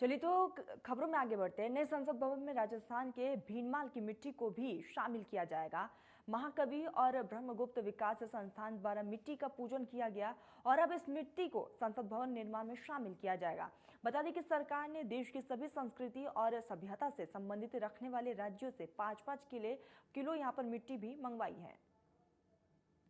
चलिए तो खबरों में आगे बढ़ते हैं। नए संसद भवन में राजस्थान के भीनमाल की मिट्टी को भी शामिल किया जाएगा। महाकवि और ब्रह्मगुप्त विकास संस्थान द्वारा मिट्टी का पूजन किया गया और अब इस मिट्टी को संसद भवन निर्माण में शामिल किया जाएगा। बता दें कि सरकार ने देश की सभी संस्कृति और सभ्यता से संबंधित रखने वाले राज्यों से 5-5 किलो यहाँ पर मिट्टी भी मंगवाई है।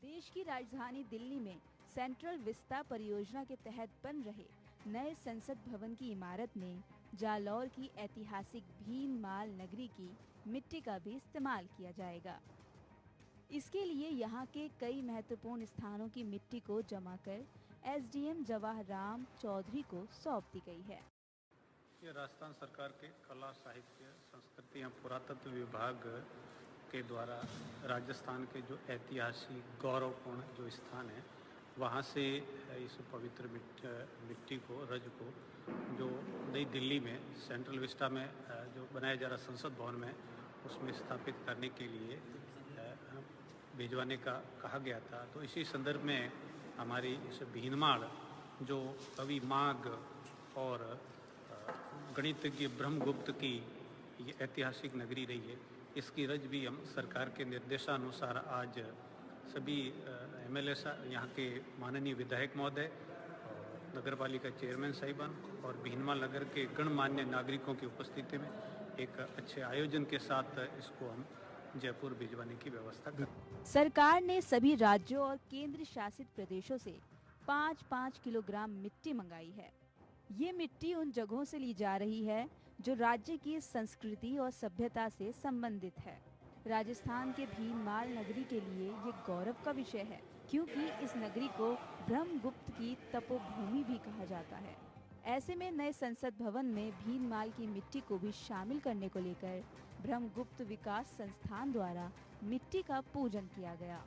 देश की राजधानी दिल्ली में सेंट्रल विस्ता परियोजना के तहत बन रहे नए संसद भवन की इमारत में जालौर की ऐतिहासिक भीनमाल नगरी की मिट्टी का भी इस्तेमाल किया जाएगा। इसके लिए यहाँ के कई महत्वपूर्ण स्थानों की मिट्टी को जमा कर एसडीएम जवाहर राम चौधरी को सौंप दी गई है। ये राजस्थान सरकार के कला, साहित्य, संस्कृति एवं पुरातत्व विभाग के द्वारा राजस्थान के जो ऐतिहासिक गौरवपूर्ण जो स्थान है वहाँ से इस पवित्र मिट्टी को, रज को, जो नई दिल्ली में सेंट्रल विस्टा में जो बनाया जा रहा संसद भवन में उसमें स्थापित करने के लिए भिजवाने का कहा गया था। तो इसी संदर्भ में हमारी इस भीनमाल जो कवि माघ और गणितज्ञ ब्रह्मगुप्त की ये ऐतिहासिक नगरी रही है, इसकी रज भी हम सरकार के निर्देशानुसार आज सभी एमएलए यहाँ के माननीय विधायक महोदय, नगर पालिका चेयरमैन साहिबान और भीनमाल नगर के गणमान्य नागरिकों की उपस्थिति में एक अच्छे आयोजन के साथ इसको हम जयपुर भिजवाने की व्यवस्था कर। सरकार ने सभी राज्यों और केंद्र शासित प्रदेशों से 5-5 किलोग्राम मिट्टी मंगाई है। ये मिट्टी उन जगहों से ली जा रही है जो राज्य की संस्कृति और सभ्यता से संबंधित है। राजस्थान के भीनमाल नगरी के लिए ये गौरव का विषय है, क्योंकि इस नगरी को ब्रह्मगुप्त की तपोभूमि भी कहा जाता है। ऐसे में नए संसद भवन में भीनमाल की मिट्टी को भी शामिल करने को लेकर ब्रह्मगुप्त विकास संस्थान द्वारा मिट्टी का पूजन किया गया।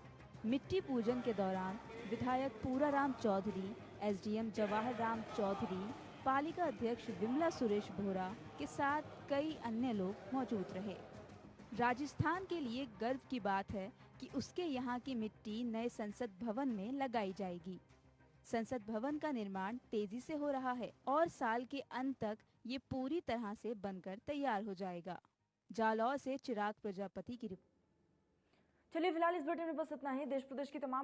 मिट्टी पूजन के दौरान विधायक पूराराम चौधरी, एसडीएम जवाहर राम चौधरी, पालिका अध्यक्ष विमला सुरेश बोहरा के साथ कई अन्य लोग मौजूद रहे। राजस्थान के लिए गर्व की बात है कि उसके यहाँ की मिट्टी नए संसद भवन में लगाई जाएगी। संसद भवन का निर्माण तेजी से हो रहा है और साल के अंत तक ये पूरी तरह से बनकर तैयार हो जाएगा। जालौर से चिराग प्रजापति की रिपोर्ट। चलिए फिलहाल इस बुलेटिन में बस इतना ही। देश प्रदेश की तमाम